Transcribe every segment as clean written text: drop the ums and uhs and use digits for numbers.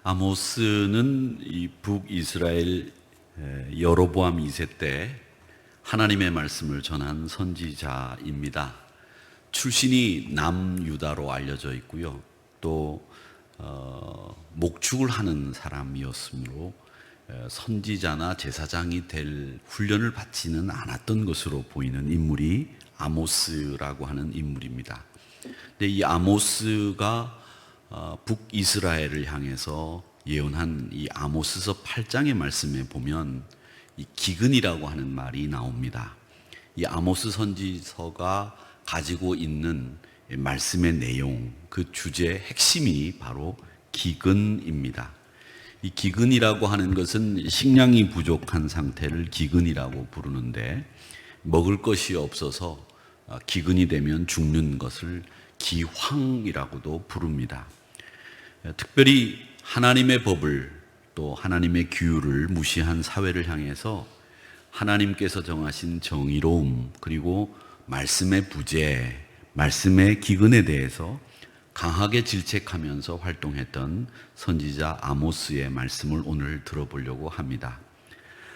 아모스는 이 북이스라엘 여로보암 2세 때 하나님의 말씀을 전한 선지자입니다. 출신이 남유다로 알려져 있고요. 또 목축을 하는 사람이었으므로 선지자나 제사장이 될 훈련을 받지는 않았던 것으로 보이는 인물이 아모스라고 하는 인물입니다. 근데 이 아모스가 북이스라엘을 향해서 예언한 이 아모스서 8장의 말씀에 보면 이 기근이라고 하는 말이 나옵니다. 이 아모스 선지서가 가지고 있는 말씀의 내용, 그 주제의 핵심이 바로 기근입니다. 이 기근이라고 하는 것은 식량이 부족한 상태를 기근이라고 부르는데, 먹을 것이 없어서 기근이 되면 죽는 것을 기황이라고도 부릅니다. 특별히 하나님의 법을 또 하나님의 규율을 무시한 사회를 향해서 하나님께서 정하신 정의로움, 그리고 말씀의 부재, 말씀의 기근에 대해서 강하게 질책하면서 활동했던 선지자 아모스의 말씀을 오늘 들어보려고 합니다.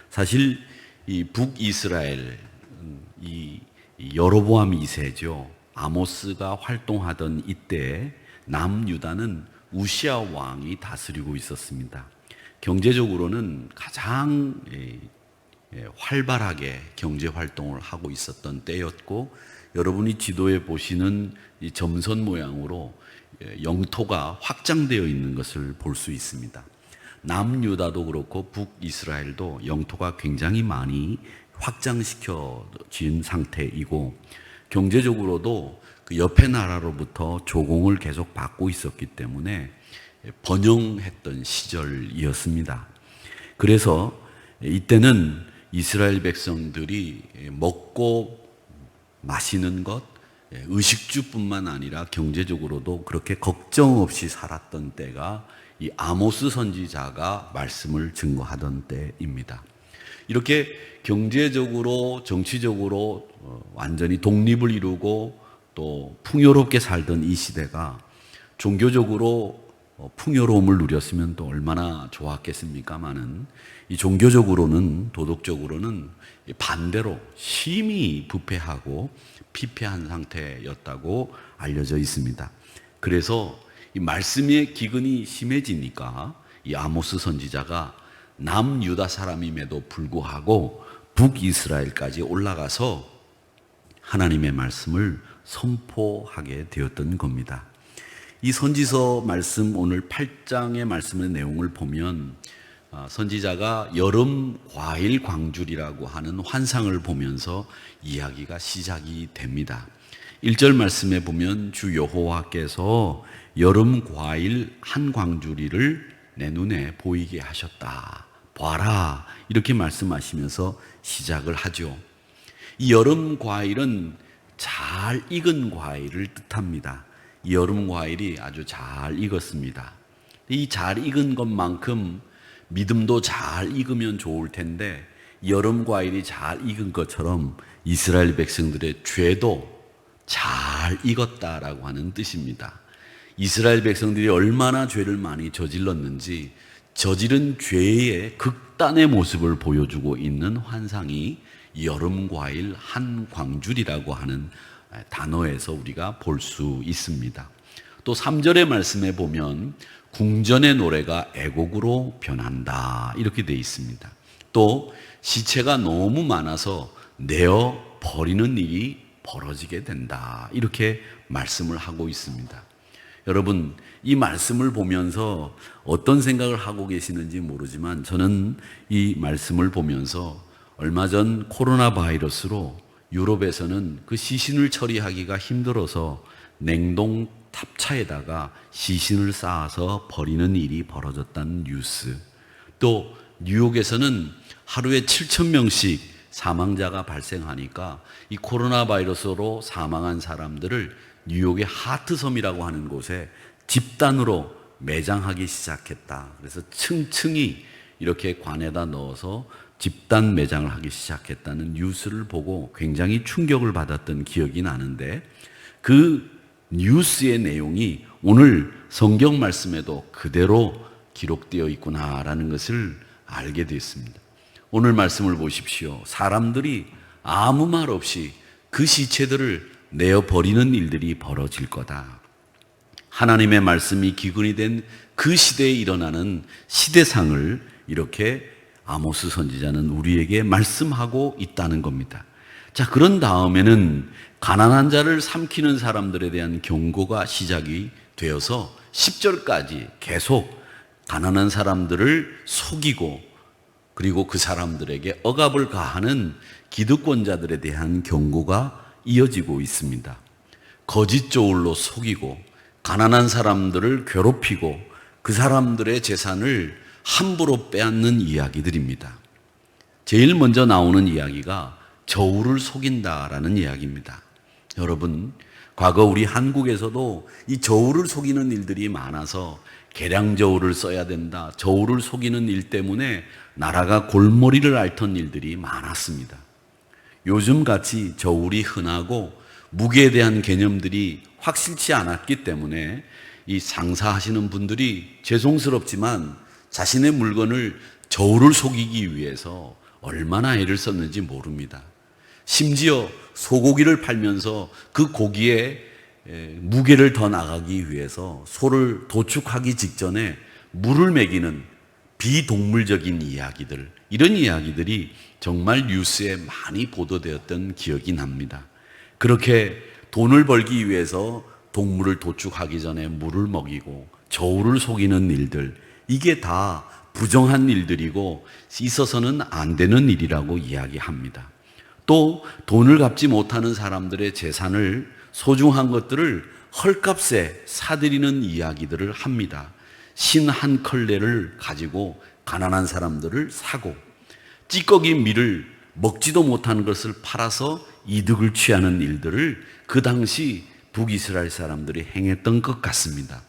사실 이 북이스라엘, 이 여로보암 2세죠. 아모스가 활동하던 이때 남유다는 우시아 왕이 다스리고 있었습니다. 경제적으로는 가장 활발하게 경제 활동을 하고 있었던 때였고, 여러분이 지도에 보시는 이 점선 모양으로 영토가 확장되어 있는 것을 볼 수 있습니다. 남유다도 그렇고 북이스라엘도 영토가 굉장히 많이 확장시켜진 상태이고, 경제적으로도 그 옆에 나라로부터 조공을 계속 받고 있었기 때문에 번영했던 시절이었습니다. 그래서 이때는 이스라엘 백성들이 먹고 마시는 것, 의식주뿐만 아니라 경제적으로도 그렇게 걱정 없이 살았던 때가 이 아모스 선지자가 말씀을 증거하던 때입니다. 이렇게 경제적으로 정치적으로 완전히 독립을 이루고 또 풍요롭게 살던 이 시대가 종교적으로 풍요로움을 누렸으면 또 얼마나 좋았겠습니까마는, 이 종교적으로는, 도덕적으로는 반대로 심히 부패하고 피폐한 상태였다고 알려져 있습니다. 그래서 이 말씀의 기근이 심해지니까 이 아모스 선지자가 남유다 사람임에도 불구하고 북이스라엘까지 올라가서 하나님의 말씀을 선포하게 되었던 겁니다. 이 선지서 말씀, 오늘 8장의 말씀의 내용을 보면 선지자가 여름 과일 광줄이라고 하는 환상을 보면서 이야기가 시작이 됩니다. 1절 말씀에 보면 주 여호와께서 여름 과일 한 광주리를 내 눈에 보이게 하셨다. 봐라. 이렇게 말씀하시면서 시작을 하죠. 이 여름 과일은 잘 익은 과일을 뜻합니다. 이 여름 과일이 아주 잘 익었습니다. 이 잘 익은 것만큼 믿음도 잘 익으면 좋을 텐데, 여름 과일이 잘 익은 것처럼 이스라엘 백성들의 죄도 잘 익었다라고 하는 뜻입니다. 이스라엘 백성들이 얼마나 죄를 많이 저질렀는지 저지른 죄의 극단의 모습을 보여주고 있는 환상이 여름과일 한 광줄이라고 하는 단어에서 우리가 볼 수 있습니다. 또 3절의 말씀에 보면 궁전의 노래가 애곡으로 변한다, 이렇게 되어 있습니다. 또 시체가 너무 많아서 내어 버리는 일이 벌어지게 된다, 이렇게 말씀을 하고 있습니다. 여러분, 이 말씀을 보면서 어떤 생각을 하고 계시는지 모르지만, 저는 이 말씀을 보면서 얼마 전 코로나 바이러스로 유럽에서는 그 시신을 처리하기가 힘들어서 냉동 탑차에다가 시신을 쌓아서 버리는 일이 벌어졌다는 뉴스, 또 뉴욕에서는 하루에 7,000명씩 사망자가 발생하니까 이 코로나 바이러스로 사망한 사람들을 뉴욕의 하트섬이라고 하는 곳에 집단으로 매장하기 시작했다. 그래서 층층이 이렇게 관에다 넣어서 집단 매장을 하기 시작했다는 뉴스를 보고 굉장히 충격을 받았던 기억이 나는데, 그 뉴스의 내용이 오늘 성경 말씀에도 그대로 기록되어 있구나라는 것을 알게 됐습니다. 오늘 말씀을 보십시오. 사람들이 아무 말 없이 그 시체들을 내어 버리는 일들이 벌어질 거다. 하나님의 말씀이 기근이 된 그 시대에 일어나는 시대상을 이렇게 아모스 선지자는 우리에게 말씀하고 있다는 겁니다. 자, 그런 다음에는 가난한 자를 삼키는 사람들에 대한 경고가 시작이 되어서 10절까지 계속 가난한 사람들을 속이고 그리고 그 사람들에게 억압을 가하는 기득권자들에 대한 경고가 이어지고 있습니다. 거짓 저울로 속이고 가난한 사람들을 괴롭히고 그 사람들의 재산을 함부로 빼앗는 이야기들입니다. 제일 먼저 나오는 이야기가 저울을 속인다라는 이야기입니다. 여러분, 과거 우리 한국에서도 이 저울을 속이는 일들이 많아서 계량 저울을 써야 된다, 저울을 속이는 일 때문에 나라가 골머리를 앓던 일들이 많았습니다. 요즘같이 저울이 흔하고 무게에 대한 개념들이 확실치 않았기 때문에 이 장사하시는 분들이 죄송스럽지만 자신의 물건을 저울을 속이기 위해서 얼마나 애를 썼는지 모릅니다. 심지어 소고기를 팔면서 그 고기에 무게를 더 나가기 위해서 소를 도축하기 직전에 물을 먹이는 비동물적인 이야기들, 이런 이야기들이 정말 뉴스에 많이 보도되었던 기억이 납니다. 그렇게 돈을 벌기 위해서 동물을 도축하기 전에 물을 먹이고 저울을 속이는 일들, 이게 다 부정한 일들이고 있어서는 안 되는 일이라고 이야기합니다. 또 돈을 갚지 못하는 사람들의 재산을, 소중한 것들을 헐값에 사들이는 이야기들을 합니다. 신 한 컬레를 가지고 가난한 사람들을 사고 찌꺼기 밀을 먹지도 못하는 것을 팔아서 이득을 취하는 일들을 그 당시 북이스라엘 사람들이 행했던 것 같습니다.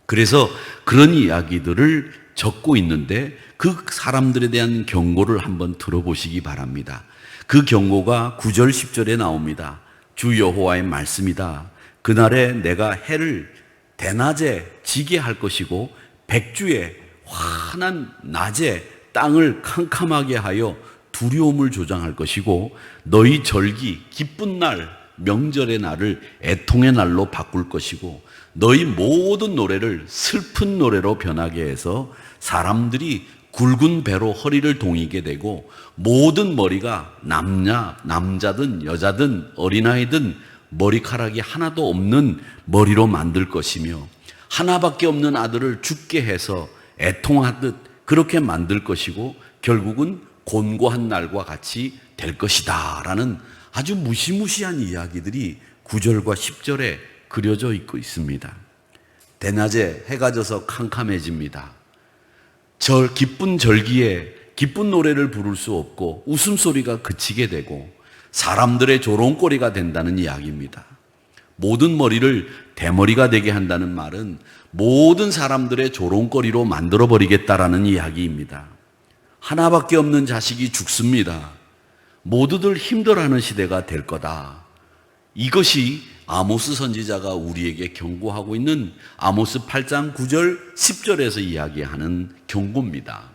그래서 그런 이야기들을 적고 있는데 그 사람들에 대한 경고를 한번 들어보시기 바랍니다. 그 경고가 9절 10절에 나옵니다. 주 여호와의 말씀이다. 그날에 내가 해를 대낮에 지게 할 것이고 백주에 환한 낮에 땅을 캄캄하게 하여 두려움을 조장할 것이고 너희 절기 기쁜 날 명절의 날을 애통의 날로 바꿀 것이고 너희 모든 노래를 슬픈 노래로 변하게 해서 사람들이 굵은 배로 허리를 동이게 되고 모든 머리가 남자든 여자든 어린아이든 머리카락이 하나도 없는 머리로 만들 것이며 하나밖에 없는 아들을 죽게 해서 애통하듯 그렇게 만들 것이고 결국은 곤고한 날과 같이 될 것이다 라는 아주 무시무시한 이야기들이 9절과 10절에 그려져 있고 있습니다. 대낮에 해가 져서 캄캄해집니다. 기쁜 절기에 기쁜 노래를 부를 수 없고 웃음소리가 그치게 되고 사람들의 조롱거리가 된다는 이야기입니다. 모든 머리를 대머리가 되게 한다는 말은 모든 사람들의 조롱거리로 만들어버리겠다라는 이야기입니다. 하나밖에 없는 자식이 죽습니다. 모두들 힘들어하는 시대가 될 거다. 이것이 아모스 선지자가 우리에게 경고하고 있는 아모스 8장 9절 10절에서 이야기하는 경고입니다.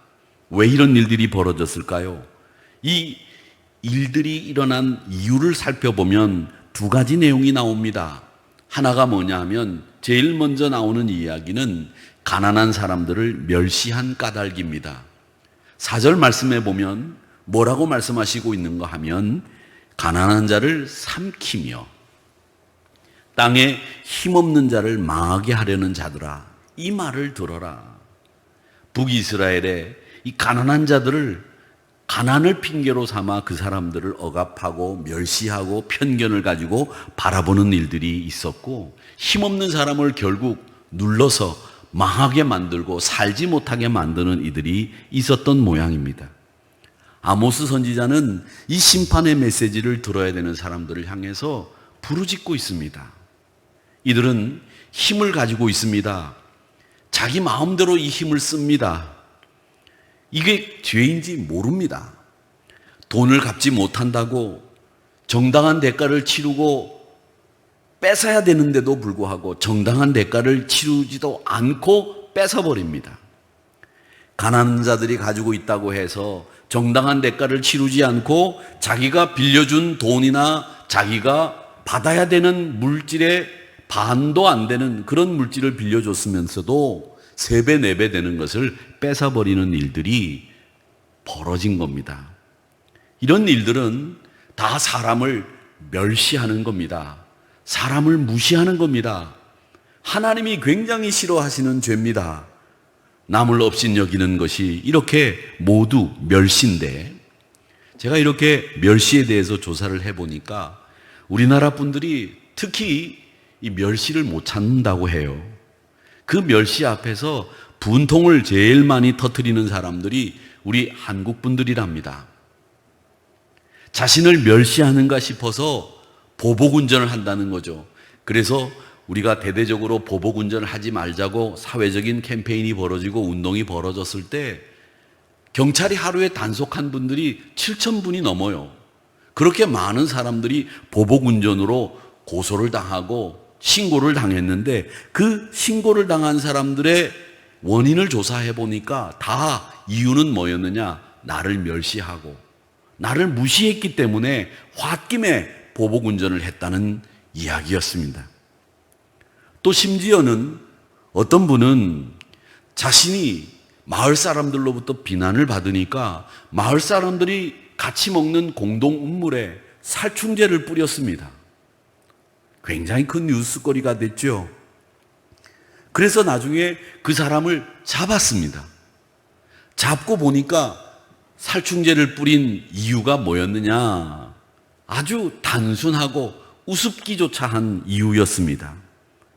왜 이런 일들이 벌어졌을까요? 이 일들이 일어난 이유를 살펴보면 두 가지 내용이 나옵니다. 하나가 뭐냐 하면 제일 먼저 나오는 이야기는 가난한 사람들을 멸시한 까닭입니다. 4절 말씀에 보면 뭐라고 말씀하시고 있는가 하면 가난한 자를 삼키며 땅에 힘없는 자를 망하게 하려는 자들아 이 말을 들어라. 북이스라엘의 이 가난한 자들을 가난을 핑계로 삼아 그 사람들을 억압하고 멸시하고 편견을 가지고 바라보는 일들이 있었고 힘없는 사람을 결국 눌러서 망하게 만들고 살지 못하게 만드는 이들이 있었던 모양입니다. 아모스 선지자는 이 심판의 메시지를 들어야 되는 사람들을 향해서 부르짖고 있습니다. 이들은 힘을 가지고 있습니다. 자기 마음대로 이 힘을 씁니다. 이게 죄인지 모릅니다. 돈을 갚지 못한다고 정당한 대가를 치르고 뺏어야 되는데도 불구하고 정당한 대가를 치르지도 않고 뺏어버립니다. 가난한 자들이 가지고 있다고 해서 정당한 대가를 치르지 않고 자기가 빌려준 돈이나 자기가 받아야 되는 물질의 반도 안 되는 그런 물질을 빌려줬으면서도 3배, 4배 되는 것을 뺏어버리는 일들이 벌어진 겁니다. 이런 일들은 다 사람을 멸시하는 겁니다. 사람을 무시하는 겁니다. 하나님이 굉장히 싫어하시는 죄입니다. 남을 업신여기는 것이 이렇게 모두 멸시인데, 제가 이렇게 멸시에 대해서 조사를 해보니까 우리나라 분들이 특히 이 멸시를 못 찾는다고 해요. 그 멸시 앞에서 분통을 제일 많이 터뜨리는 사람들이 우리 한국 분들이랍니다. 자신을 멸시하는가 싶어서 보복운전을 한다는 거죠. 그래서 우리가 대대적으로 보복운전을 하지 말자고 사회적인 캠페인이 벌어지고 운동이 벌어졌을 때 경찰이 하루에 단속한 분들이 7,000분이 넘어요. 그렇게 많은 사람들이 보복운전으로 고소를 당하고 신고를 당했는데, 그 신고를 당한 사람들의 원인을 조사해 보니까 다 이유는 뭐였느냐? 나를 멸시하고 나를 무시했기 때문에 홧김에 보복운전을 했다는 이야기였습니다. 또 심지어는 어떤 분은 자신이 마을 사람들로부터 비난을 받으니까 마을 사람들이 같이 먹는 공동 음물에 살충제를 뿌렸습니다. 굉장히 큰 뉴스거리가 됐죠. 그래서 나중에 그 사람을 잡았습니다. 잡고 보니까 살충제를 뿌린 이유가 뭐였느냐? 아주 단순하고 우습기조차 한 이유였습니다.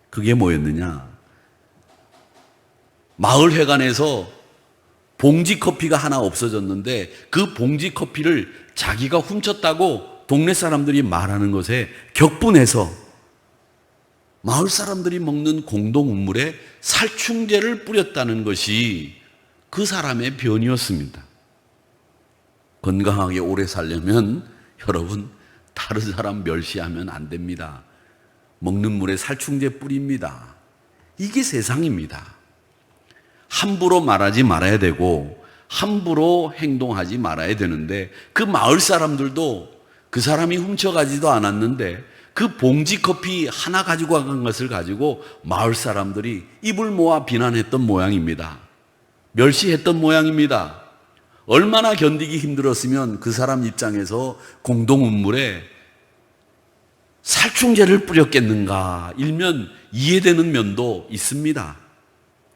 그게 뭐였느냐? 마을회관에서 봉지 커피가 하나 없어졌는데 그 봉지 커피를 자기가 훔쳤다고 동네 사람들이 말하는 것에 격분해서 마을 사람들이 먹는 공동 음물에 살충제를 뿌렸다는 것이 그 사람의 변이었습니다. 건강하게 오래 살려면 여러분, 다른 사람 멸시하면 안 됩니다. 먹는 물에 살충제 뿌립니다. 이게 세상입니다. 함부로 말하지 말아야 되고 함부로 행동하지 말아야 되는데, 그 마을 사람들도 그 사람이 훔쳐가지도 않았는데 그 봉지 커피 하나 가지고 간 것을 가지고 마을 사람들이 입을 모아 비난했던 모양입니다. 멸시했던 모양입니다. 얼마나 견디기 힘들었으면 그 사람 입장에서 공동 음물에 살충제를 뿌렸겠는가, 일면 이해되는 면도 있습니다.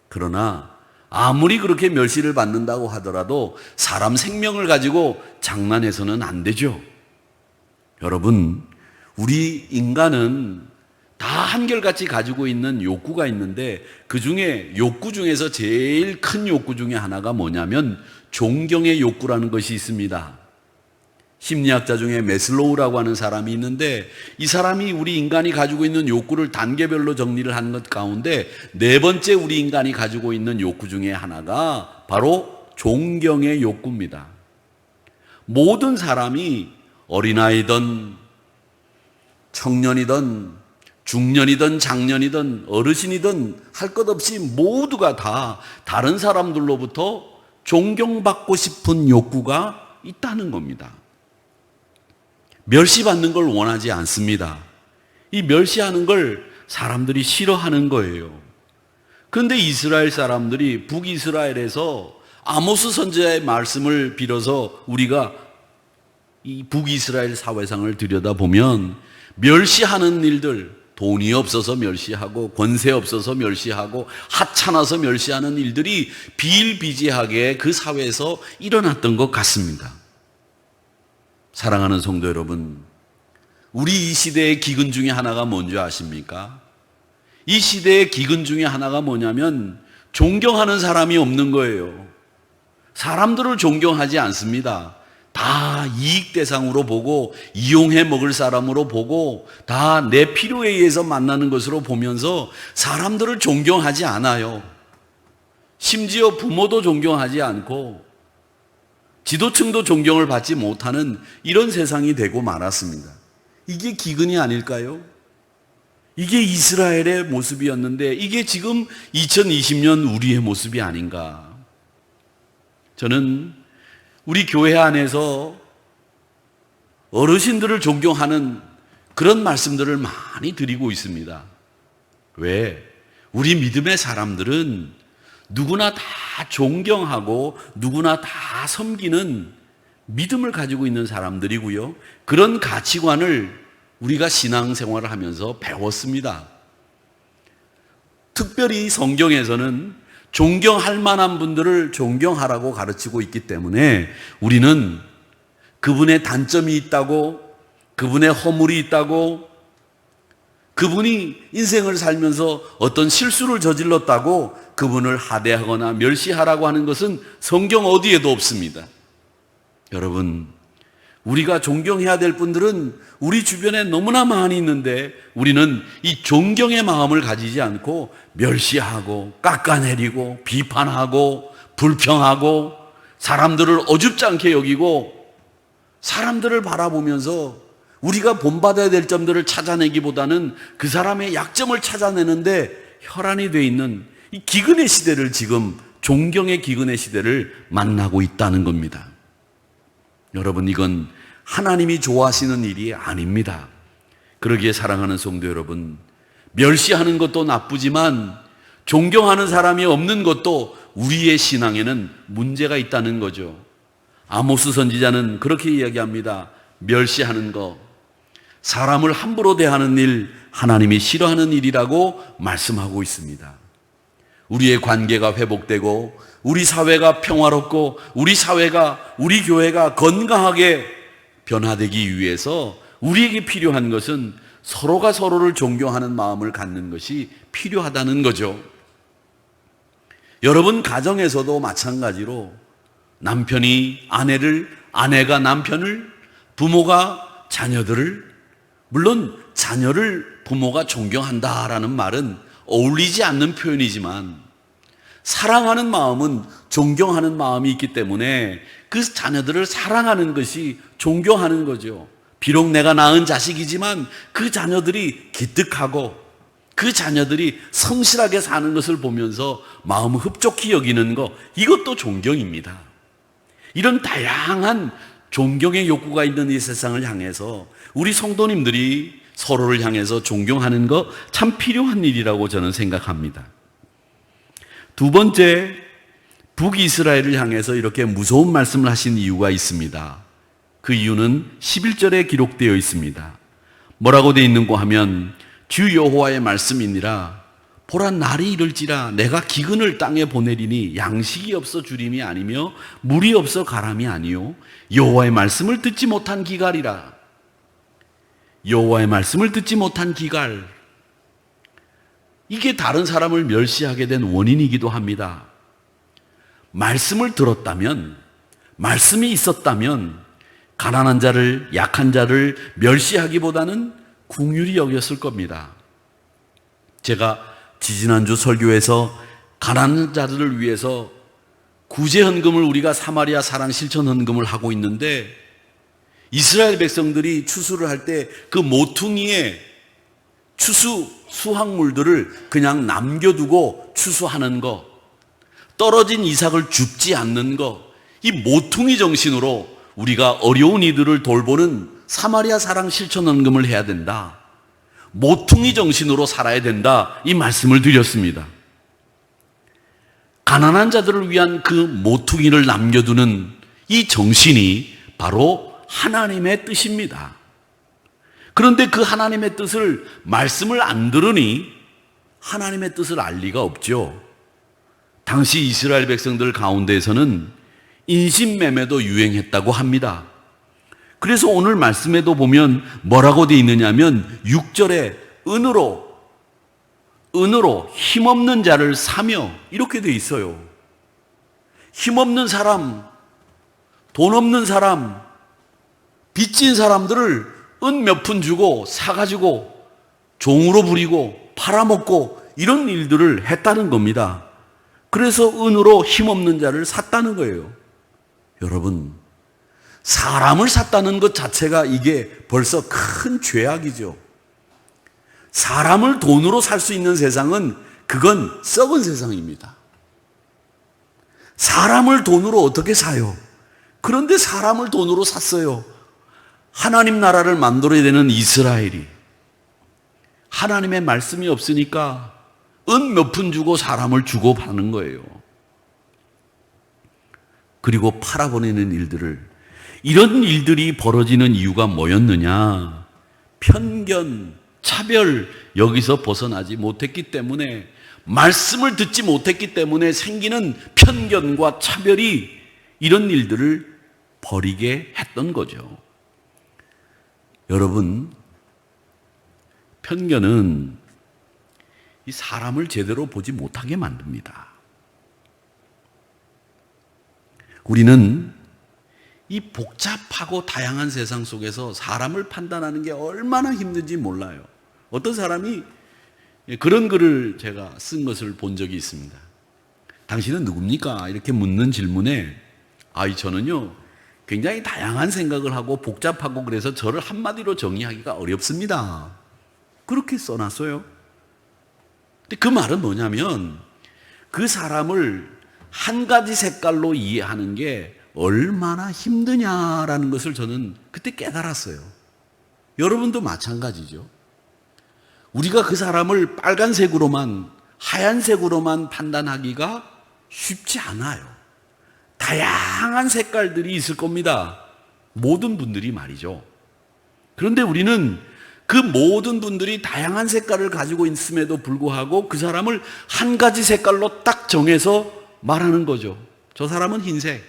그러나 아무리 그렇게 멸시를 받는다고 하더라도 사람 생명을 가지고 장난해서는 안 되죠. 여러분, 우리 인간은 다 한결같이 가지고 있는 욕구가 있는데, 그 중에 욕구 중에서 제일 큰 욕구 중에 하나가 뭐냐면 존경의 욕구라는 것이 있습니다. 심리학자 중에 메슬로우라고 하는 사람이 있는데, 이 사람이 우리 인간이 가지고 있는 욕구를 단계별로 정리를 한 것 가운데 4번째 우리 인간이 가지고 있는 욕구 중에 하나가 바로 존경의 욕구입니다. 모든 사람이 어린아이든 청년이든 중년이든 장년이든 어르신이든 할 것 없이 모두가 다 다른 사람들로부터 존경받고 싶은 욕구가 있다는 겁니다. 멸시받는 걸 원하지 않습니다. 이 멸시하는 걸 사람들이 싫어하는 거예요. 그런데 이스라엘 사람들이 북이스라엘에서 아모스 선지자의 말씀을 빌어서 우리가 이 북이스라엘 사회상을 들여다보면 멸시하는 일들, 돈이 없어서 멸시하고 권세 없어서 멸시하고 하찮아서 멸시하는 일들이 비일비재하게 그 사회에서 일어났던 것 같습니다. 사랑하는 성도 여러분, 우리 이 시대의 기근 중에 하나가 뭔지 아십니까? 이 시대의 기근 중에 하나가 뭐냐면 존경하는 사람이 없는 거예요. 사람들을 존경하지 않습니다. 다 이익 대상으로 보고 이용해 먹을 사람으로 보고 다 내 필요에 의해서 만나는 것으로 보면서 사람들을 존경하지 않아요. 심지어 부모도 존경하지 않고 지도층도 존경을 받지 못하는 이런 세상이 되고 말았습니다. 이게 기근이 아닐까요? 이게 이스라엘의 모습이었는데 이게 지금 2020년 우리의 모습이 아닌가. 저는 우리 교회 안에서 어르신들을 존경하는 그런 말씀들을 많이 드리고 있습니다. 왜? 우리 믿음의 사람들은 누구나 다 존경하고 누구나 다 섬기는 믿음을 가지고 있는 사람들이고요. 그런 가치관을 우리가 신앙생활을 하면서 배웠습니다. 특별히 성경에서는 존경할 만한 분들을 존경하라고 가르치고 있기 때문에 우리는 그분의 단점이 있다고, 그분의 허물이 있다고, 그분이 인생을 살면서 어떤 실수를 저질렀다고 그분을 하대하거나 멸시하라고 하는 것은 성경 어디에도 없습니다. 여러분, 우리가 존경해야 될 분들은 우리 주변에 너무나 많이 있는데 우리는 이 존경의 마음을 가지지 않고 멸시하고 깎아내리고 비판하고 불평하고 사람들을 어줍지 않게 여기고 사람들을 바라보면서 우리가 본받아야 될 점들을 찾아내기보다는 그 사람의 약점을 찾아내는데 혈안이 되어 있는 이 기근의 시대를 지금 존경의 기근의 시대를 만나고 있다는 겁니다. 여러분, 이건 하나님이 좋아하시는 일이 아닙니다. 그러기에 사랑하는 성도 여러분, 멸시하는 것도 나쁘지만 존경하는 사람이 없는 것도 우리의 신앙에는 문제가 있다는 거죠. 아모스 선지자는 그렇게 이야기합니다. 멸시하는 것, 사람을 함부로 대하는 일, 하나님이 싫어하는 일이라고 말씀하고 있습니다. 우리의 관계가 회복되고 우리 사회가 평화롭고 우리 교회가 건강하게 변화되기 위해서 우리에게 필요한 것은 서로가 서로를 존경하는 마음을 갖는 것이 필요하다는 거죠. 여러분 가정에서도 마찬가지로 남편이 아내를, 아내가 남편을, 부모가 자녀들을, 물론 자녀를 부모가 존경한다라는 말은 어울리지 않는 표현이지만 사랑하는 마음은 존경하는 마음이 있기 때문에 그 자녀들을 사랑하는 것이 존경하는 거죠. 비록 내가 낳은 자식이지만 그 자녀들이 기특하고 그 자녀들이 성실하게 사는 것을 보면서 마음을 흡족히 여기는 것, 이것도 존경입니다. 이런 다양한 존경의 욕구가 있는 이 세상을 향해서 우리 성도님들이 서로를 향해서 존경하는 것 참 필요한 일이라고 저는 생각합니다. 두 번째, 북이스라엘을 향해서 이렇게 무서운 말씀을 하신 이유가 있습니다. 그 이유는 11절에 기록되어 있습니다. 뭐라고 되어 있는고 하면 주 여호와의 말씀이니라. 보라, 날이 이를지라 내가 기근을 땅에 보내리니 양식이 없어 주림이 아니며 물이 없어 가람이 아니요 여호와의 말씀을 듣지 못한 기갈이라. 여호와의 말씀을 듣지 못한 기갈, 이게 다른 사람을 멸시하게 된 원인이기도 합니다. 말씀을 들었다면, 말씀이 있었다면 가난한 자를, 약한 자를 멸시하기보다는 긍휼히 여겼을 겁니다. 제가 지지난주 설교에서 가난한 자들을 위해서 구제헌금을, 우리가 사마리아 사랑 실천 헌금을 하고 있는데 이스라엘 백성들이 추수를 할 때 그 모퉁이에 추수 수확물들을 그냥 남겨두고 추수하는 것, 떨어진 이삭을 줍지 않는 것, 이 모퉁이 정신으로 우리가 어려운 이들을 돌보는 사마리아 사랑 실천 헌금을 해야 된다. 모퉁이 정신으로 살아야 된다. 이 말씀을 드렸습니다. 가난한 자들을 위한 그 모퉁이를 남겨두는 이 정신이 바로 하나님의 뜻입니다. 그런데 그 하나님의 뜻을, 말씀을 안 들으니 하나님의 뜻을 알 리가 없죠. 당시 이스라엘 백성들 가운데에서는 인신매매도 유행했다고 합니다. 그래서 오늘 말씀에도 보면 뭐라고 되어 있느냐면 6절에 은으로 힘없는 자를 사며, 이렇게 되어 있어요. 힘없는 사람, 돈 없는 사람, 빚진 사람들을 은 몇 푼 주고 사가지고 종으로 부리고 팔아먹고 이런 일들을 했다는 겁니다. 그래서 은으로 힘없는 자를 샀다는 거예요. 여러분, 사람을 샀다는 것 자체가 이게 벌써 큰 죄악이죠. 사람을 돈으로 살 수 있는 세상은 그건 썩은 세상입니다. 사람을 돈으로 어떻게 사요? 그런데 사람을 돈으로 샀어요. 하나님 나라를 만들어야 되는 이스라엘이 하나님의 말씀이 없으니까 은 몇 푼 주고 사람을 주고 파는 거예요. 그리고 팔아보내는 일들을, 이런 일들이 벌어지는 이유가 뭐였느냐? 편견, 차별, 여기서 벗어나지 못했기 때문에, 말씀을 듣지 못했기 때문에 생기는 편견과 차별이 이런 일들을 벌이게 했던 거죠. 여러분, 편견은 이 사람을 제대로 보지 못하게 만듭니다. 우리는 이 복잡하고 다양한 세상 속에서 사람을 판단하는 게 얼마나 힘든지 몰라요. 어떤 사람이 그런 글을 제가 쓴 것을 본 적이 있습니다. 당신은 누굽니까? 이렇게 묻는 질문에 저는요 굉장히 다양한 생각을 하고 복잡하고 그래서 저를 한마디로 정의하기가 어렵습니다. 그렇게 써놨어요. 근데 그 말은 뭐냐면 그 사람을 한 가지 색깔로 이해하는 게 얼마나 힘드냐라는 것을 저는 그때 깨달았어요. 여러분도 마찬가지죠. 우리가 그 사람을 빨간색으로만, 하얀색으로만 판단하기가 쉽지 않아요. 다양한 색깔들이 있을 겁니다. 모든 분들이 말이죠. 그런데 우리는 그 모든 분들이 다양한 색깔을 가지고 있음에도 불구하고 그 사람을 한 가지 색깔로 딱 정해서 말하는 거죠. 저 사람은 흰색,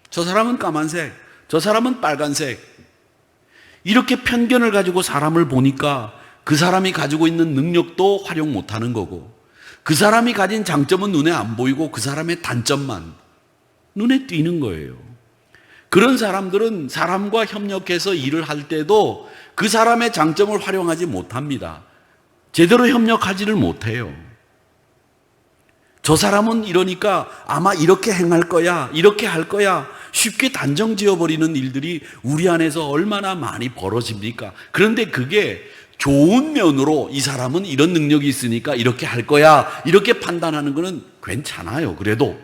저 사람은 까만색, 저 사람은 빨간색. 이렇게 편견을 가지고 사람을 보니까 그 사람이 가지고 있는 능력도 활용 못하는 거고, 그 사람이 가진 장점은 눈에 안 보이고 그 사람의 단점만 눈에 띄는 거예요. 그런 사람들은 사람과 협력해서 일을 할 때도 그 사람의 장점을 활용하지 못합니다. 제대로 협력하지를 못해요. 저 사람은 이러니까 아마 이렇게 행할 거야, 이렇게 할 거야, 쉽게 단정 지어버리는 일들이 우리 안에서 얼마나 많이 벌어집니까? 그런데 그게 좋은 면으로 이 사람은 이런 능력이 있으니까 이렇게 할 거야, 이렇게 판단하는 거는 괜찮아요. 그래도.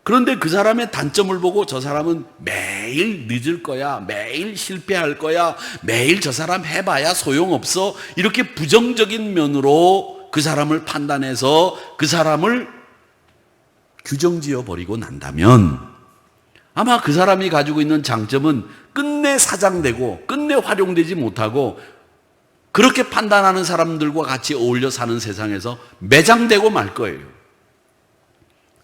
그런데 그 사람의 단점을 보고 저 사람은 매일 늦을 거야, 매일 실패할 거야, 매일 저 사람 해봐야 소용없어, 이렇게 부정적인 면으로 그 사람을 판단해서 그 사람을 규정지어 버리고 난다면 아마 그 사람이 가지고 있는 장점은 끝내 사장되고 끝내 활용되지 못하고 그렇게 판단하는 사람들과 같이 어울려 사는 세상에서 매장되고 말 거예요.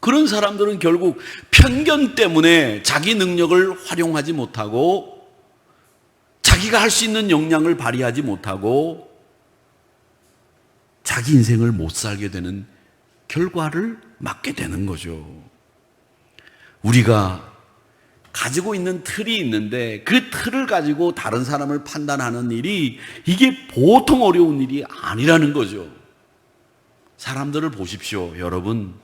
그런 사람들은 결국 편견 때문에 자기 능력을 활용하지 못하고 자기가 할 수 있는 역량을 발휘하지 못하고 자기 인생을 못 살게 되는 결과를 맞게 되는 거죠. 우리가 가지고 있는 틀이 있는데 그 틀을 가지고 다른 사람을 판단하는 일이 이게 보통 어려운 일이 아니라는 거죠. 사람들을 보십시오, 여러분.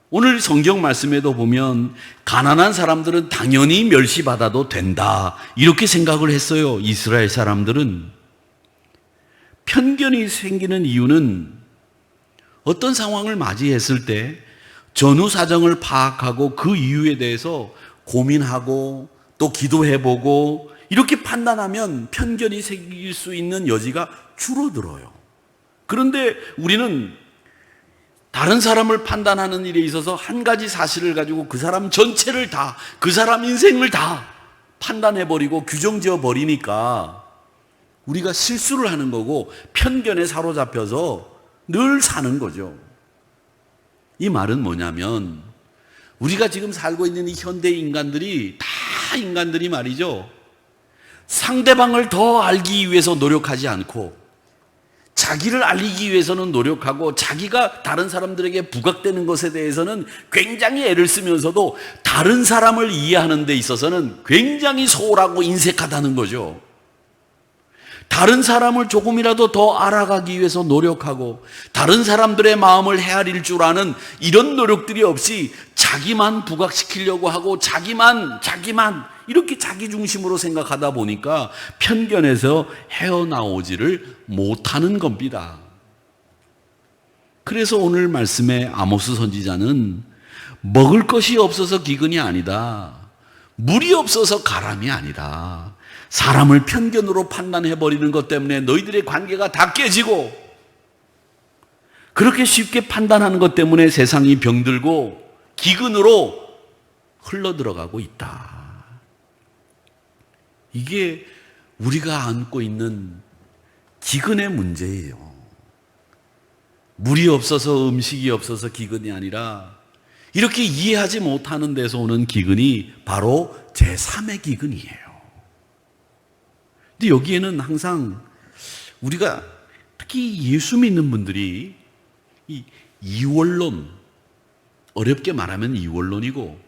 오늘 성경 말씀에도 보면 가난한 사람들은 당연히 멸시받아도 된다, 이렇게 생각을 했어요. 이스라엘 사람들은. 편견이 생기는 이유는 어떤 상황을 맞이했을 때 전후 사정을 파악하고 그 이유에 대해서 고민하고 또 기도해보고 이렇게 판단하면 편견이 생길 수 있는 여지가 줄어들어요. 그런데 우리는 다른 사람을 판단하는 일에 있어서 한 가지 사실을 가지고 그 사람 전체를 다, 그 사람 인생을 다 판단해버리고 규정지어 버리니까 우리가 실수를 하는 거고 편견에 사로잡혀서 늘 사는 거죠. 이 말은 뭐냐면 우리가 지금 살고 있는 이 현대 인간들이 다 인간들이 말이죠, 상대방을 더 알기 위해서 노력하지 않고 자기를 알리기 위해서는 노력하고 자기가 다른 사람들에게 부각되는 것에 대해서는 굉장히 애를 쓰면서도 다른 사람을 이해하는 데 있어서는 굉장히 소홀하고 인색하다는 거죠. 다른 사람을 조금이라도 더 알아가기 위해서 노력하고 다른 사람들의 마음을 헤아릴 줄 아는 이런 노력들이 없이 자기만 부각시키려고 하고 자기만 이렇게 자기 중심으로 생각하다 보니까 편견에서 헤어나오지를 못하는 겁니다. 그래서 오늘 말씀에 아모스 선지자는 먹을 것이 없어서 기근이 아니다. 물이 없어서 가람이 아니다. 사람을 편견으로 판단해버리는 것 때문에 너희들의 관계가 다 깨지고, 그렇게 쉽게 판단하는 것 때문에 세상이 병들고 기근으로 흘러들어가고 있다. 이게 우리가 안고 있는 기근의 문제예요. 물이 없어서, 음식이 없어서 기근이 아니라 이렇게 이해하지 못하는 데서 오는 기근이 바로 제3의 기근이에요. 근데 여기에는 항상 우리가 특히 예수 믿는 분들이 이 이원론, 어렵게 말하면 이원론이고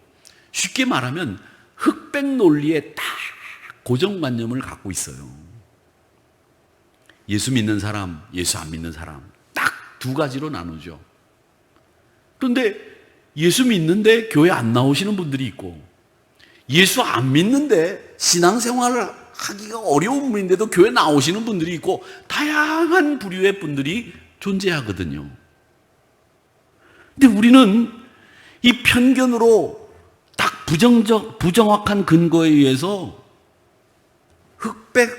쉽게 말하면 흑백 논리에 딱 고정관념을 갖고 있어요. 예수 믿는 사람, 예수 안 믿는 사람 딱 두 가지로 나누죠. 그런데 예수 믿는데 교회 안 나오시는 분들이 있고, 예수 안 믿는데 신앙생활을 하기가 어려운 분인데도 교회 나오시는 분들이 있고, 다양한 부류의 분들이 존재하거든요. 근데 우리는 이 편견으로 딱 부정확한 근거에 의해서 흑백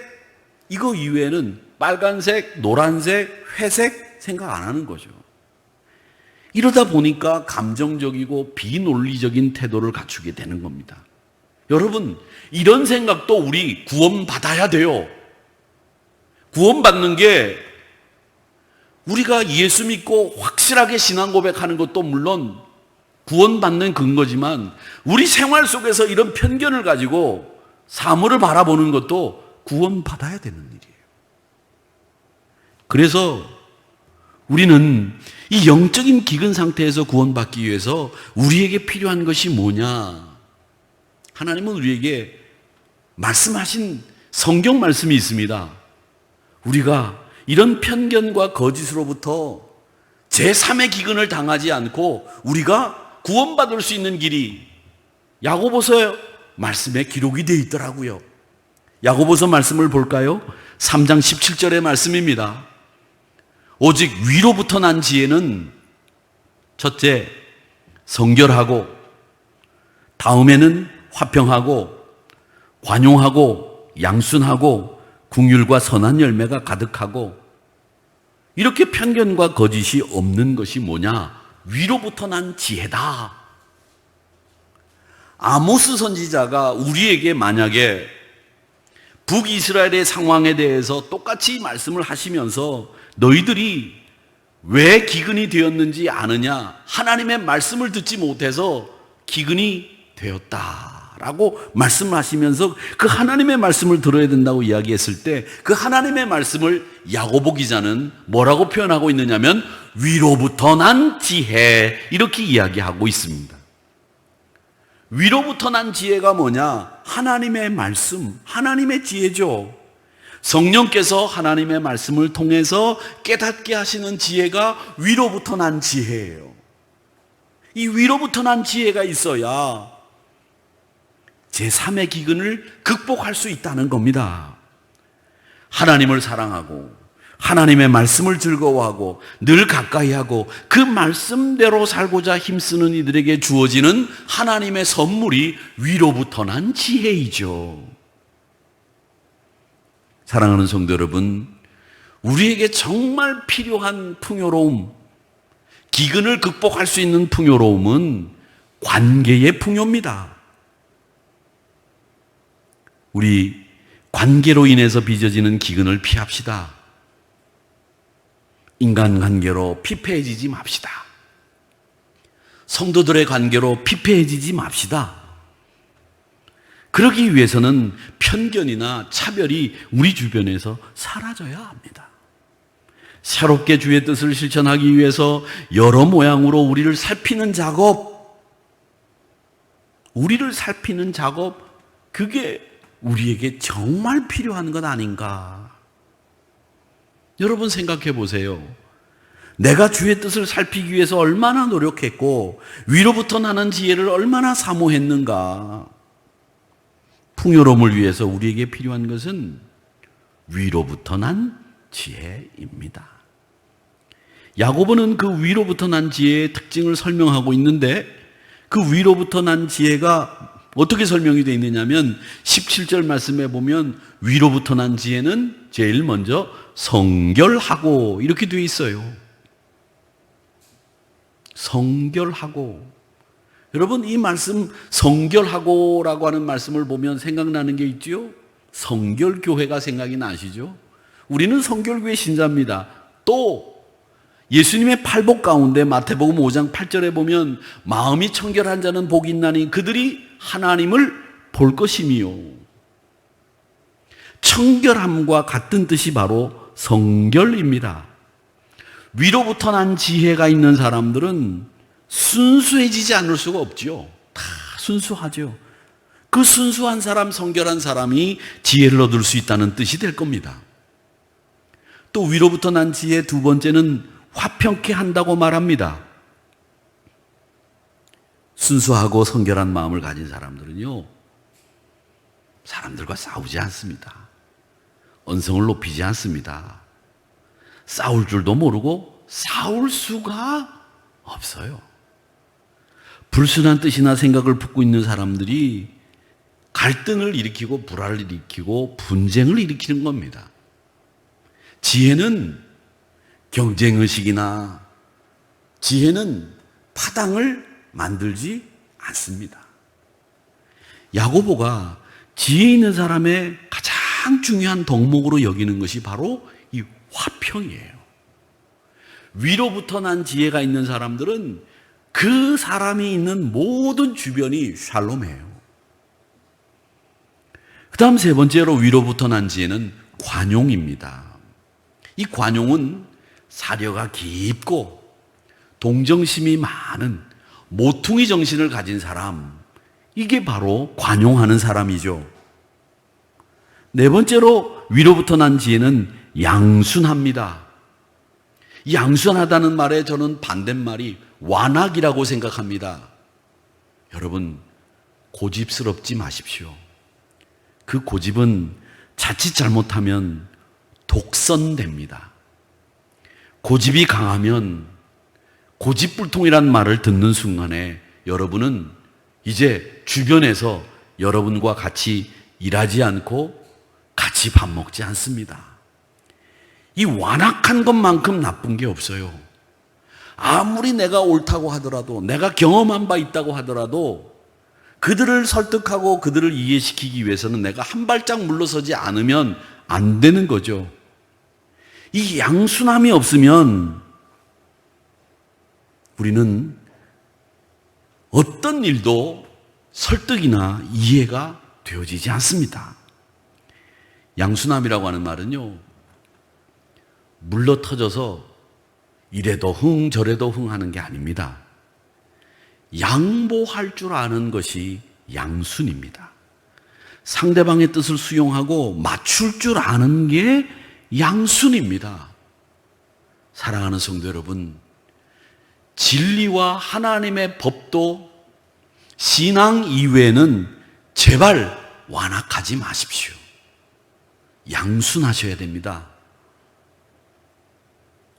이거 이외에는 빨간색, 노란색, 회색 생각 안 하는 거죠. 이러다 보니까 감정적이고 비논리적인 태도를 갖추게 되는 겁니다. 여러분, 이런 생각도 우리 구원받아야 돼요. 구원받는 게 우리가 예수 믿고 확실하게 신앙 고백하는 것도 물론 구원받는 근거지만, 우리 생활 속에서 이런 편견을 가지고 사물을 바라보는 것도 구원받아야 되는 일이에요. 그래서 우리는 이 영적인 기근 상태에서 구원받기 위해서 우리에게 필요한 것이 뭐냐? 하나님은 우리에게 말씀하신 성경 말씀이 있습니다. 우리가 이런 편견과 거짓으로부터 제3의 기근을 당하지 않고 우리가 구원받을 수 있는 길이 야고보서 말씀에 기록이 되어 있더라고요. 야고보서 말씀을 볼까요? 3장 17절의 말씀입니다. 오직 위로부터 난 지혜는 첫째, 성결하고, 다음에는 화평하고, 관용하고, 양순하고, 긍휼과 선한 열매가 가득하고, 이렇게 편견과 거짓이 없는 것이 뭐냐? 위로부터 난 지혜다. 아모스 선지자가 우리에게 만약에 북이스라엘의 상황에 대해서 똑같이 말씀을 하시면서 너희들이 왜 기근이 되었는지 아느냐? 하나님의 말씀을 듣지 못해서 기근이 되었다라고 말씀하시면서 그 하나님의 말씀을 들어야 된다고 이야기했을 때, 그 하나님의 말씀을 야고보 기자는 뭐라고 표현하고 있느냐면 위로부터 난 지혜, 이렇게 이야기하고 있습니다. 위로부터 난 지혜가 뭐냐? 하나님의 말씀, 하나님의 지혜죠. 성령께서 하나님의 말씀을 통해서 깨닫게 하시는 지혜가 위로부터 난 지혜예요. 이 위로부터 난 지혜가 있어야 제3의 기근을 극복할 수 있다는 겁니다. 하나님을 사랑하고 하나님의 말씀을 즐거워하고 늘 가까이하고 그 말씀대로 살고자 힘쓰는 이들에게 주어지는 하나님의 선물이 위로부터 난 지혜이죠. 사랑하는 성도 여러분, 우리에게 정말 필요한 풍요로움, 기근을 극복할 수 있는 풍요로움은 관계의 풍요입니다. 우리 관계로 인해서 빚어지는 기근을 피합시다. 인간관계로 피폐해지지 맙시다. 성도들의 관계로 피폐해지지 맙시다. 그러기 위해서는 편견이나 차별이 우리 주변에서 사라져야 합니다. 새롭게 주의 뜻을 실천하기 위해서 여러 모양으로 우리를 살피는 작업, 그게 우리에게 정말 필요한 것 아닌가? 여러분 생각해 보세요. 내가 주의 뜻을 살피기 위해서 얼마나 노력했고 위로부터 나는 지혜를 얼마나 사모했는가? 풍요로움을 위해서 우리에게 필요한 것은 위로부터 난 지혜입니다. 야고보는 그 위로부터 난 지혜의 특징을 설명하고 있는데, 그 위로부터 난 지혜가 어떻게 설명이 되어 있느냐면 17절 말씀에 보면 위로부터 난 지혜는 제일 먼저 성결하고 이렇게 되어 있어요. 성결하고. 여러분, 이 말씀 성결하고라고 하는 말씀을 보면 생각나는 게 있죠? 성결교회가 생각이 나시죠? 우리는 성결교회 신자입니다. 또 예수님의 팔복 가운데 마태복음 5장 8절에 보면 마음이 청결한 자는 복이 있나니 그들이 하나님을 볼 것이미요. 청결함과 같은 뜻이 바로 성결입니다. 위로부터 난 지혜가 있는 사람들은 순수해지지 않을 수가 없지요. 다 순수하죠. 그 순수한 사람, 성결한 사람이 지혜를 얻을 수 있다는 뜻이 될 겁니다. 또 위로부터 난 지혜 두 번째는 화평케 한다고 말합니다. 순수하고 성결한 마음을 가진 사람들은요, 사람들과 싸우지 않습니다. 언성을 높이지 않습니다. 싸울 줄도 모르고 싸울 수가 없어요. 불순한 뜻이나 생각을 품고 있는 사람들이 갈등을 일으키고 불화를 일으키고 분쟁을 일으키는 겁니다. 지혜는 경쟁의식이나 지혜는 파당을 만들지 않습니다. 야고보가 지혜 있는 사람의 가장 중요한 덕목으로 여기는 것이 바로 이 화평이에요. 위로부터 난 지혜가 있는 사람들은 그 사람이 있는 모든 주변이 샬롬이에요. 그 다음 세 번째로 위로부터 난 지혜는 관용입니다. 이 관용은 사려가 깊고 동정심이 많은 모퉁이 정신을 가진 사람, 이게 바로 관용하는 사람이죠. 네 번째로 위로부터 난 지혜는 양순합니다. 이 양순하다는 말에 저는 반대말이 완악이라고 생각합니다. 여러분, 고집스럽지 마십시오. 그 고집은 자칫 잘못하면 독선됩니다. 고집이 강하면 고집불통이란 말을 듣는 순간에 여러분은 이제 주변에서 여러분과 같이 일하지 않고 같이 밥 먹지 않습니다. 이 완악한 것만큼 나쁜 게 없어요. 아무리 내가 옳다고 하더라도, 내가 경험한 바 있다고 하더라도 그들을 설득하고 그들을 이해시키기 위해서는 내가 한 발짝 물러서지 않으면 안 되는 거죠. 이 양순함이 없으면 우리는 어떤 일도 설득이나 이해가 되어지지 않습니다. 양순함이라고 하는 말은요, 물러터져서 이래도 흥 저래도 흥 하는 게 아닙니다. 양보할 줄 아는 것이 양순입니다. 상대방의 뜻을 수용하고 맞출 줄 아는 게 양순입니다. 사랑하는 성도 여러분, 진리와 하나님의 법도 신앙 이외에는 제발 완악하지 마십시오. 양순하셔야 됩니다.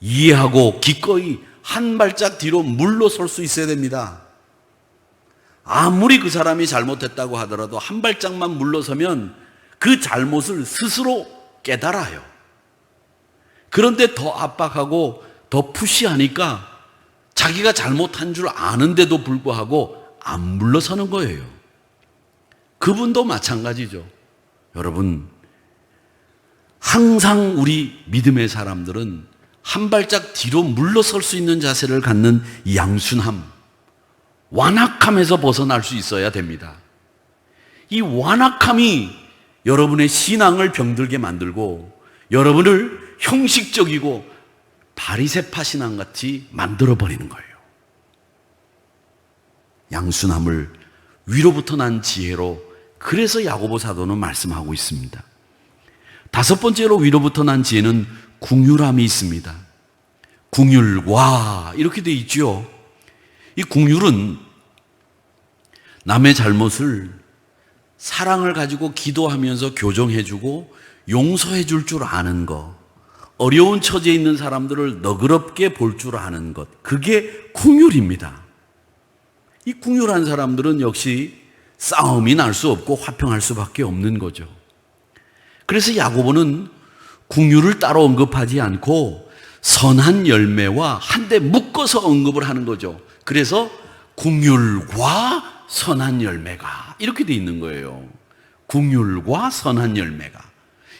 이해하고 기꺼이 한 발짝 뒤로 물러설 수 있어야 됩니다. 아무리 그 사람이 잘못했다고 하더라도 한 발짝만 물러서면 그 잘못을 스스로 깨달아요. 그런데 더 압박하고 더 푸시하니까 자기가 잘못한 줄 아는데도 불구하고 안 물러서는 거예요. 그분도 마찬가지죠. 여러분, 항상 우리 믿음의 사람들은 한 발짝 뒤로 물러설 수 있는 자세를 갖는 이 양순함, 완악함에서 벗어날 수 있어야 됩니다. 이 완악함이 여러분의 신앙을 병들게 만들고 여러분을 형식적이고 바리새파 신앙같이 만들어버리는 거예요. 양순함을 위로부터 난 지혜로, 그래서 야고보 사도는 말씀하고 있습니다. 다섯 번째로 위로부터 난 지혜는 궁휼함이 있습니다. 궁휼과 이렇게 되어 있죠. 이 궁휼은 남의 잘못을 사랑을 가지고 기도하면서 교정해주고 용서해 줄 아는 것, 어려운 처지에 있는 사람들을 너그럽게 볼 줄 아는 것, 그게 궁휼입니다. 이 궁휼한 사람들은 역시 싸움이 날 수 없고 화평할 수밖에 없는 거죠. 그래서 야고보는 궁휼을 따로 언급하지 않고 선한 열매와 한데 묶어서 언급을 하는 거죠. 그래서 궁휼과 선한 열매가 이렇게 돼 있는 거예요. 궁휼과 선한 열매가.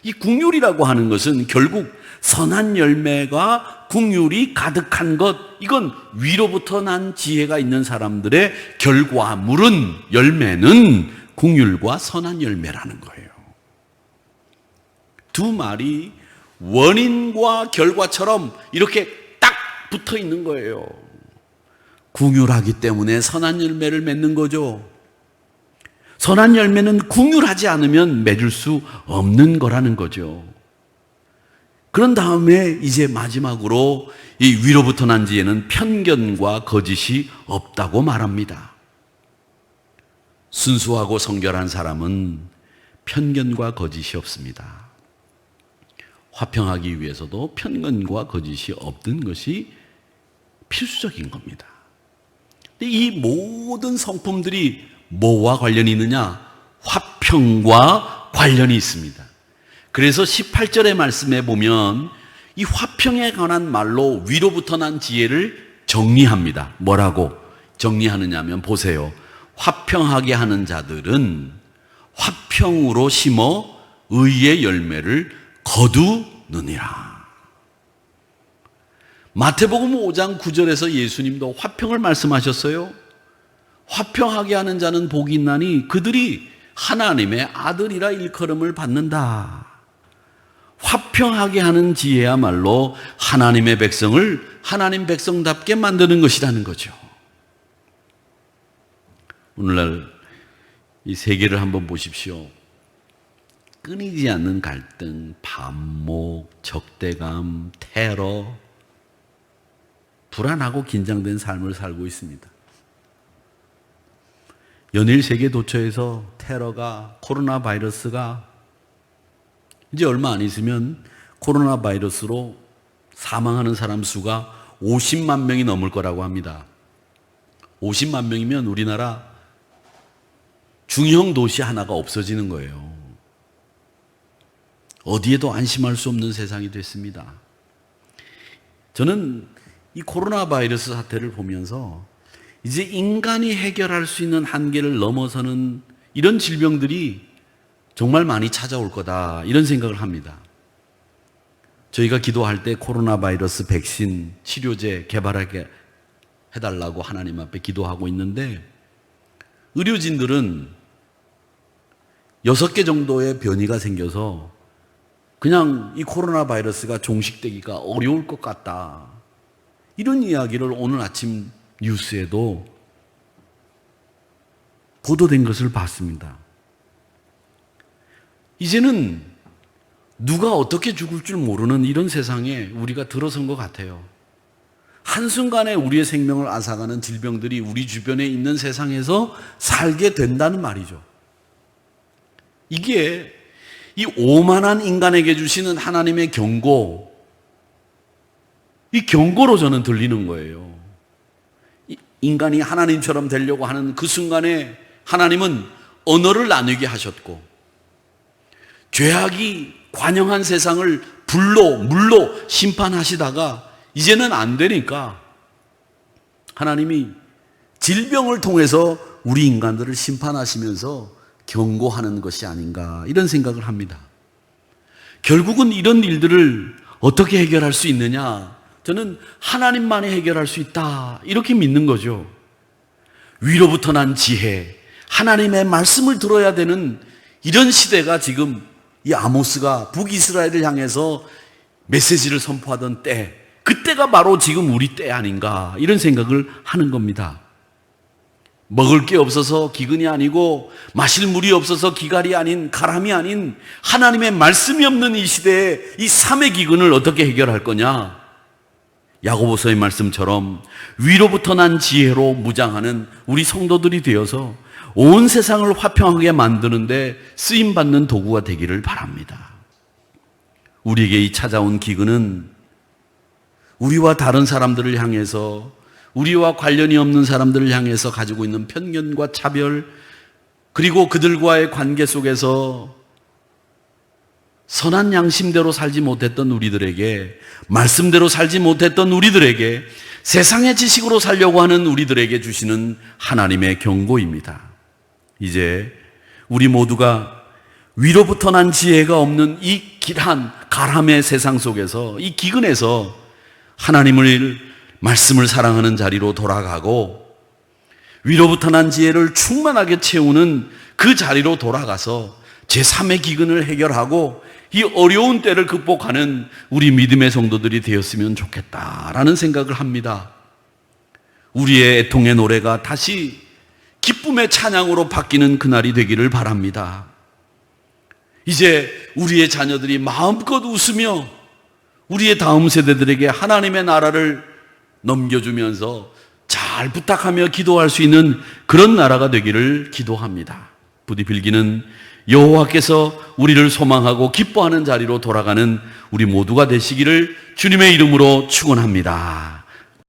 이 궁휼이라고 하는 것은 결국 선한 열매가 궁휼이 가득한 것, 이건 위로부터 난 지혜가 있는 사람들의 결과물은, 열매는 궁휼과 선한 열매라는 거예요. 두 말이 원인과 결과처럼 이렇게 딱 붙어 있는 거예요. 궁휼하기 때문에 선한 열매를 맺는 거죠. 선한 열매는 궁휼하지 않으면 맺을 수 없는 거라는 거죠. 그런 다음에 이제 마지막으로 이 위로부터 난 지혜는 편견과 거짓이 없다고 말합니다. 순수하고 성결한 사람은 편견과 거짓이 없습니다. 화평하기 위해서도 편견과 거짓이 없는 것이 필수적인 겁니다. 이 모든 성품들이 뭐와 관련이 있느냐? 화평과 관련이 있습니다. 그래서 18절의 말씀에 보면 이 화평에 관한 말로 위로부터 난 지혜를 정리합니다. 뭐라고 정리하느냐 하면 보세요. 화평하게 하는 자들은 화평으로 심어 의의 열매를 거두느니라. 마태복음 5장 9절에서 예수님도 화평을 말씀하셨어요. 화평하게 하는 자는 복이 있나니 그들이 하나님의 아들이라 일컬음을 받는다. 화평하게 하는 지혜야말로 하나님의 백성을 하나님 백성답게 만드는 것이라는 거죠. 오늘날 이 세계를 한번 보십시오. 끊이지 않는 갈등, 반목, 적대감, 테러, 불안하고 긴장된 삶을 살고 있습니다. 연일 세계 도처에서 테러가, 코로나 바이러스가 이제 얼마 안 있으면 코로나 바이러스로 사망하는 사람 수가 50만 명이 넘을 거라고 합니다. 50만 명이면 우리나라 중형 도시 하나가 없어지는 거예요. 어디에도 안심할 수 없는 세상이 됐습니다. 저는 이 코로나 바이러스 사태를 보면서 이제 인간이 해결할 수 있는 한계를 넘어서는 이런 질병들이 정말 많이 찾아올 거다, 이런 생각을 합니다. 저희가 기도할 때 코로나 바이러스 백신, 치료제 개발하게 해달라고 하나님 앞에 기도하고 있는데, 의료진들은 6개 정도의 변이가 생겨서 그냥 이 코로나 바이러스가 종식되기가 어려울 것 같다, 이런 이야기를 오늘 아침 뉴스에도 보도된 것을 봤습니다. 이제는 누가 어떻게 죽을 줄 모르는 이런 세상에 우리가 들어선 것 같아요. 한순간에 우리의 생명을 앗아가는 질병들이 우리 주변에 있는 세상에서 살게 된다는 말이죠. 이게 이 오만한 인간에게 주시는 하나님의 경고, 이 경고로 저는 들리는 거예요. 인간이 하나님처럼 되려고 하는 그 순간에 하나님은 언어를 나누게 하셨고, 죄악이 관영한 세상을 불로, 물로 심판하시다가 이제는 안 되니까 하나님이 질병을 통해서 우리 인간들을 심판하시면서 경고하는 것이 아닌가, 이런 생각을 합니다. 결국은 이런 일들을 어떻게 해결할 수 있느냐? 저는 하나님만이 해결할 수 있다, 이렇게 믿는 거죠. 위로부터 난 지혜, 하나님의 말씀을 들어야 되는 이런 시대가 지금 이 아모스가 북이스라엘을 향해서 메시지를 선포하던 때, 그때가 바로 지금 우리 때 아닌가, 이런 생각을 하는 겁니다. 먹을 게 없어서 기근이 아니고 마실 물이 없어서 기갈이 아닌, 가람이 아닌 하나님의 말씀이 없는 이 시대에 이 삶의 기근을 어떻게 해결할 거냐? 야고보서의 말씀처럼 위로부터 난 지혜로 무장하는 우리 성도들이 되어서 온 세상을 화평하게 만드는데 쓰임받는 도구가 되기를 바랍니다. 우리에게 이 찾아온 기근은 우리와 다른 사람들을 향해서 우리와 관련이 없는 사람들을 향해서 가지고 있는 편견과 차별, 그리고 그들과의 관계 속에서 선한 양심대로 살지 못했던 우리들에게, 말씀대로 살지 못했던 우리들에게, 세상의 지식으로 살려고 하는 우리들에게 주시는 하나님의 경고입니다. 이제 우리 모두가 위로부터 난 지혜가 없는 이 길한 가람의 세상 속에서, 이 기근에서 하나님을, 말씀을 사랑하는 자리로 돌아가고 위로부터 난 지혜를 충만하게 채우는 그 자리로 돌아가서 제3의 기근을 해결하고 이 어려운 때를 극복하는 우리 믿음의 성도들이 되었으면 좋겠다라는 생각을 합니다. 우리의 애통의 노래가 다시 기쁨의 찬양으로 바뀌는 그날이 되기를 바랍니다. 이제 우리의 자녀들이 마음껏 웃으며 우리의 다음 세대들에게 하나님의 나라를 넘겨주면서 잘 부탁하며 기도할 수 있는 그런 나라가 되기를 기도합니다. 부디 빌기는 여호와께서 우리를 소망하고 기뻐하는 자리로 돌아가는 우리 모두가 되시기를 주님의 이름으로 축원합니다.